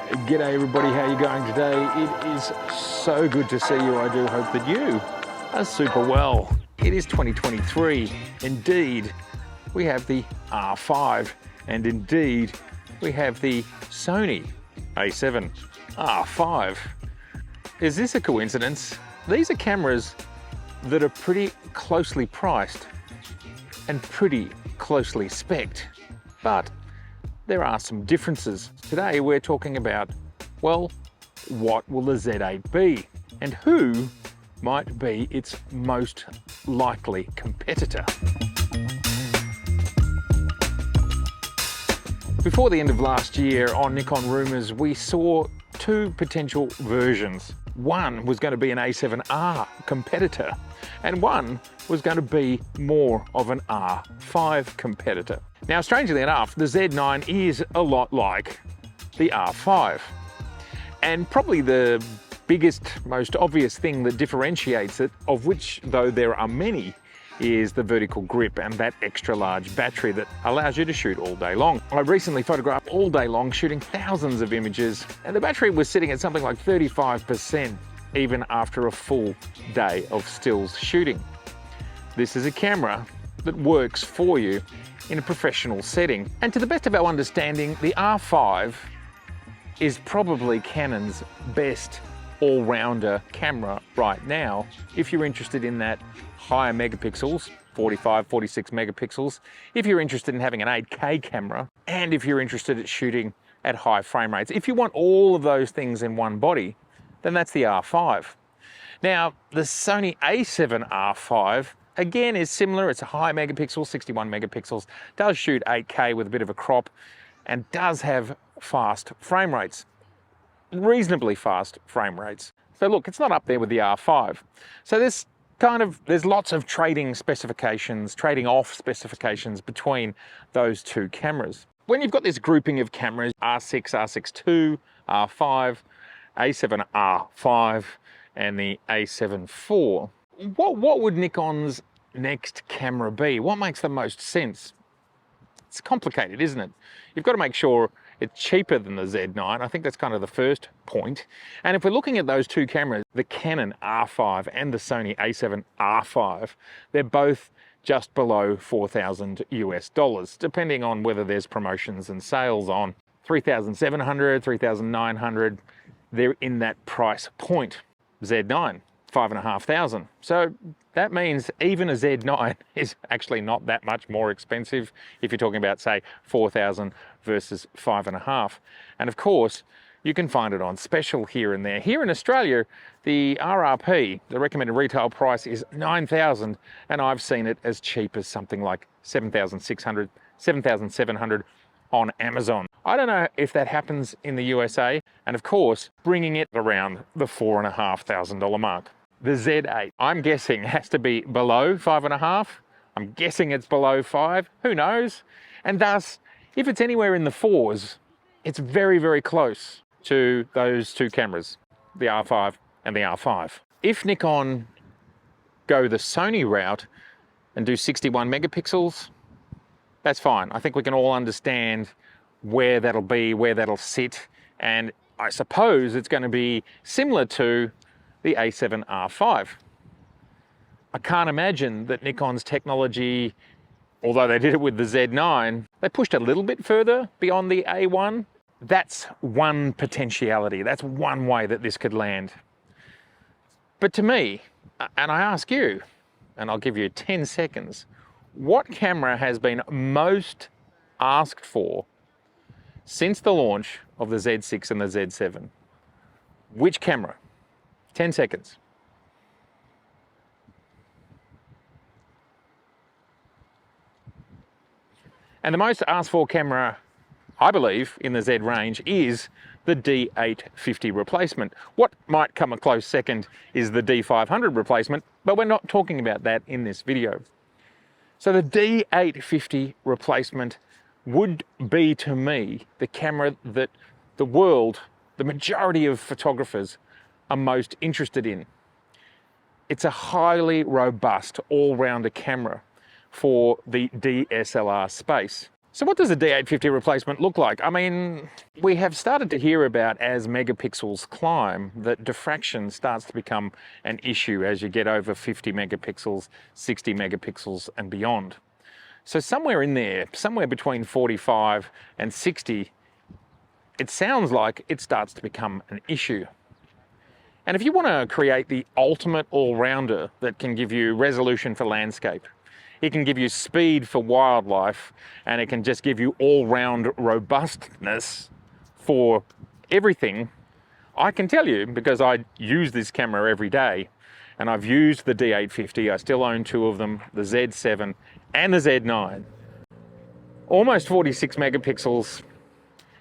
G'day everybody, how are you going today? It is so good to see you. I do hope that you are super well. It is 2023. Indeed, we have the R5, and indeed, we have the Sony A7 R5. Is this a coincidence? These are cameras that are pretty closely priced and pretty closely spec'd, but there are some differences. Today we're talking about, well, what will the Z8 be and who might be its most likely competitor. Before the end of last year on Nikon Rumours, we saw two potential versions. One was going to be an A7R competitor, and one was going to be more of an R5 competitor. Now, strangely enough, the Z9 is a lot like the R5. And probably the biggest, most obvious thing that differentiates it, of which though there are many, is the vertical grip and that extra large battery that allows you to shoot all day long. I recently photographed all day long shooting thousands of images, and the battery was sitting at something like 35% even after a full day of stills shooting. This is a camera that works for you in a professional setting. And to the best of our understanding, the R5 is probably Canon's best all-rounder camera right now. If you're interested in that higher megapixels, 45, 46 megapixels, if you're interested in having an 8K camera, and if you're interested at shooting at high frame rates. If you want all of those things in one body, then that's the R5. Now, the Sony A7 R5, again, is similar. It's a high megapixel, 61 megapixels, does shoot 8K with a bit of a crop, and does have fast frame rates, reasonably fast frame rates. So look, it's not up there with the R5. So there's lots of trading specifications, trading off specifications between those two cameras. When you've got this grouping of cameras, R6, R6 II, R5, A7 R5, and the A7 IV, what would Nikon's next camera be? What makes the most sense? It's complicated, isn't it? You've got to make sure it's cheaper than the Z9. I think that's kind of the first point. And if we're looking at those two cameras, the Canon R5 and the Sony A7 R5, they're both just below $4,000 US, depending on whether there's promotions and sales on. 3,700, 3,900, they're in that price point. Z9, 5,500. So that means even a Z9 is actually not that much more expensive if you're talking about, say, 4,000 versus 5,500. And of course, you can find it on special here and there. Here in Australia, the RRP, the recommended retail price, is 9,000, and I've seen it as cheap as something like 7,600, 7,700 on Amazon. I don't know if that happens in the USA, and of course, bringing it around the $4,500 mark. The Z8, I'm guessing, has to be below 5,500. I'm guessing it's below 5, who knows? And thus, if it's anywhere in the 4s, it's very, very close to those two cameras, the R5 and the R5. If Nikon go the Sony route and do 61 megapixels, that's fine. I think we can all understand where that'll be, where that'll sit, and I suppose it's going to be similar to the A7 R5. I can't imagine that Nikon's technology, although they did it with the Z9, they pushed a little bit further beyond the A1. That's one potentiality. That's one way that this could land. But to me, and I ask you, and I'll give you 10 seconds, what camera has been most asked for since the launch of the Z6 and the Z7? Which camera? 10 seconds. And the most asked for camera, I believe, in the Z range is the D850 replacement. What might come a close second is the D500 replacement, but we're not talking about that in this video. So the D850 replacement would be, to me, the camera that the world, the majority of photographers, are most interested in. It's a highly robust all-rounder camera for the DSLR space. So what does a D850 replacement look like? I mean, we have started to hear about, as megapixels climb, that diffraction starts to become an issue as you get over 50 megapixels, 60 megapixels and beyond. So somewhere in there, somewhere between 45 and 60, it sounds like it starts to become an issue. And if you want to create the ultimate all-rounder that can give you resolution for landscape, it can give you speed for wildlife, and it can just give you all-round robustness for everything, I can tell you, because I use this camera every day, and I've used the D850, I still own two of them, the Z7 and the Z9. Almost 46 megapixels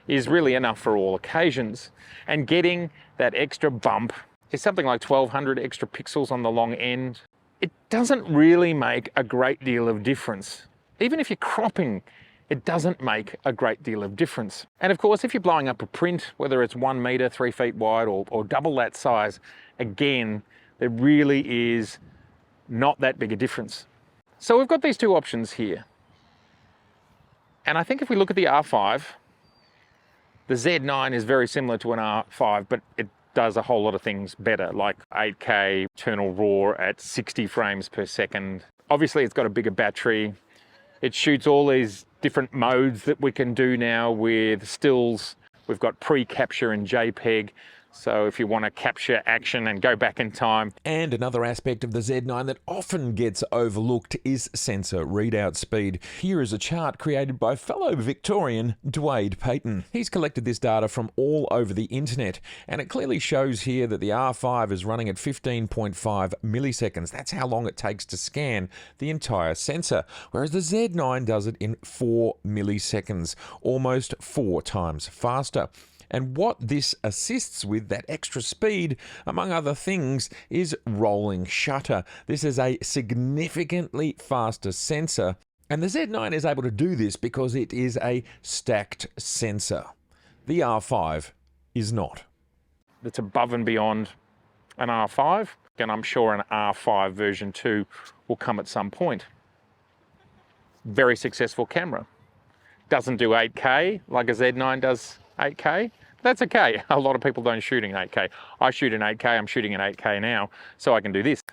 is really enough for all occasions, and getting that extra bump is something like 1200 extra pixels on the long end. It doesn't really make a great deal of difference. Even if you're cropping, it doesn't make a great deal of difference. And of course, if you're blowing up a print, whether it's 1 meter, 3 feet wide, or double that size, again, there really is not that big a difference. So we've got these two options here. And I think if we look at the R5, the Z9 is very similar to an R5, but it does a whole lot of things better, like 8K internal RAW at 60 frames per second. Obviously, it's got a bigger battery. It shoots all these different modes that we can do now with stills. We've got pre-capture and JPEG. So if you want to capture action and go back in time. And another aspect of the Z9 that often gets overlooked is sensor readout speed. Here is a chart created by fellow Victorian Dwayne Payton. He's collected this data from all over the internet, and it clearly shows here that the R5 is running at 15.5 milliseconds. That's how long it takes to scan the entire sensor, whereas the Z9 does it in 4 milliseconds, almost 4 times faster. And what this assists with, that extra speed, among other things, is rolling shutter. This is a significantly faster sensor, and the Z9 is able to do this because it is a stacked sensor. The R5 is not. It's above and beyond an R5, and I'm sure an R5 version 2 will come at some point. Very successful camera. Doesn't do 8K like a Z9 does 8K. That's okay. A lot of people don't shoot in 8K. I shoot in 8K, I'm shooting in 8K now, so I can do this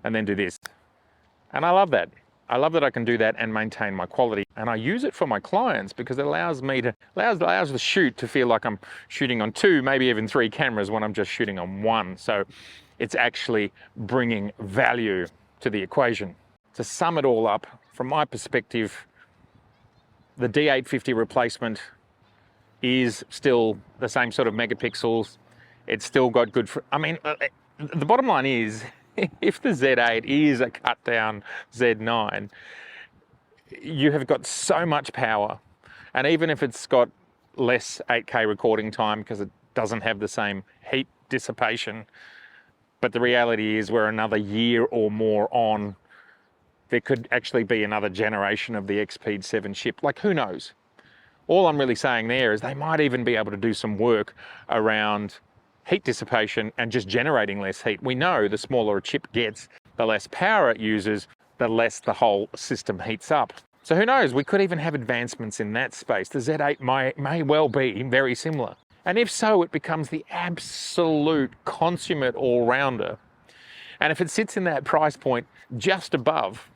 and then do this. And I love that. I love that I can do that and maintain my quality. And I use it for my clients because it allows me to, allows the shoot to feel like I'm shooting on 2, maybe even 3 cameras when I'm just shooting on 1. So it's actually bringing value to the equation. To sum it all up, from my perspective, the D850 replacement is still the same sort of megapixels. It's still got good, I mean, the bottom line is, if the Z8 is a cut down Z9, you have got so much power. And even if it's got less 8K recording time because it doesn't have the same heat dissipation, but the reality is we're another year or more on, there could actually be another generation of the XP7 chip. Like, who knows? All I'm really saying there is they might even be able to do some work around heat dissipation and just generating less heat. We know the smaller a chip gets, the less power it uses, the less the whole system heats up. So who knows, we could even have advancements in that space. The Z8 may well be very similar. And if so, it becomes the absolute consummate all-rounder. And if it sits in that price point just above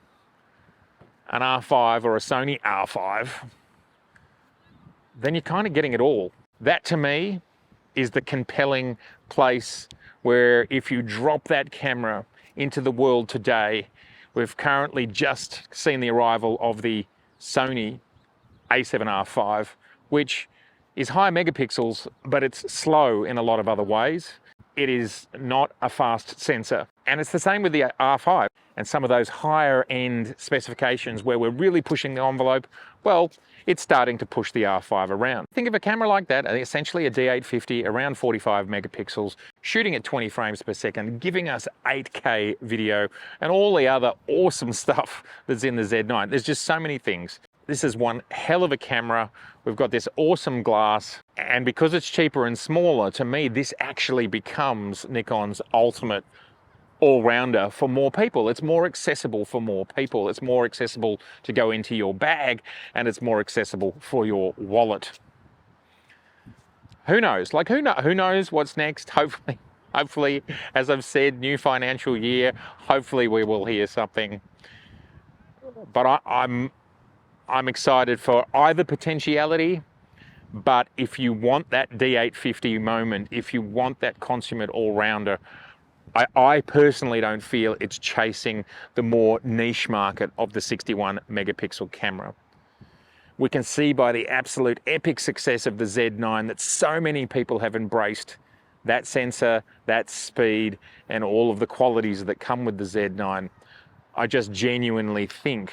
an R5 or a Sony R5, then you're kind of getting it all. That to me is the compelling place where if you drop that camera into the world today, we've currently just seen the arrival of the Sony A7 R5, which is high megapixels, but it's slow in a lot of other ways. It is not a fast sensor. And it's the same with the R5 and some of those higher end specifications where we're really pushing the envelope. Well, it's starting to push the R5 around. Think of a camera like that, essentially a D850, around 45 megapixels, shooting at 20 frames per second, giving us 8K video and all the other awesome stuff that's in the Z9. There's just so many things. This is one hell of a camera. We've got this awesome glass, and because it's cheaper and smaller, to me, this actually becomes Nikon's ultimate all-rounder for more people. It's more accessible for more people. It's more accessible to go into your bag, and it's more accessible for your wallet. Who knows? Like, who knows what's next? Hopefully, as I've said, new financial year, hopefully we will hear something. But I'm excited for either potentiality. But if you want that D850 moment, if you want that consummate all-rounder, I personally don't feel it's chasing the more niche market of the 61 megapixel camera. We can see by the absolute epic success of the Z9 that so many people have embraced that sensor, that speed, and all of the qualities that come with the Z9. I just genuinely think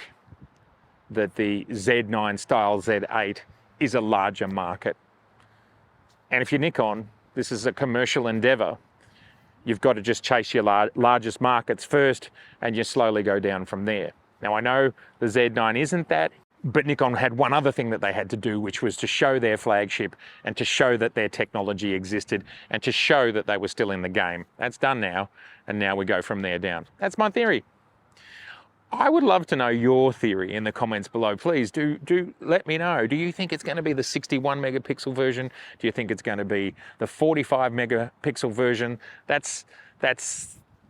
that the Z9 style Z8 is a larger market. And if you're Nikon, this is a commercial endeavor. You've got to just chase your largest markets first, and you slowly go down from there. Now, I know the Z9 isn't that, but Nikon had one other thing that they had to do, which was to show their flagship and to show that their technology existed and to show that they were still in the game. That's done now, and now we go from there down. That's my theory. I would love to know your theory in the comments below. Please do let me know. Do you think it's going to be the 61 megapixel version? Do you think it's going to be the 45 megapixel version? That's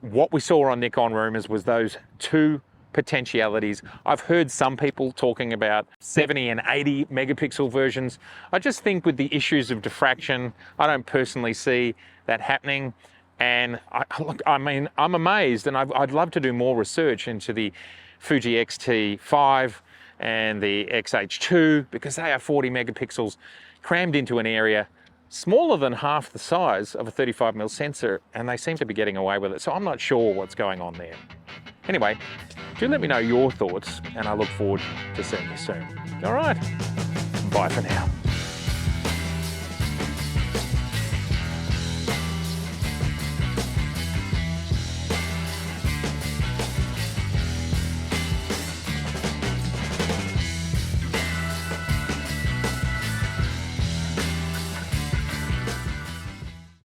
what we saw on Nikon Rumors, was those two potentialities. I've heard some people talking about 70 and 80 megapixel versions. I just think with the issues of diffraction, I don't personally see that happening. And I mean, I'm amazed, and I'd love to do more research into the Fuji X-T5 and the X-H2, because they are 40 megapixels crammed into an area smaller than half the size of a 35mm sensor, and they seem to be getting away with it. So I'm not sure what's going on there. Anyway, do let me know your thoughts, and I look forward to seeing you soon. All right, bye for now.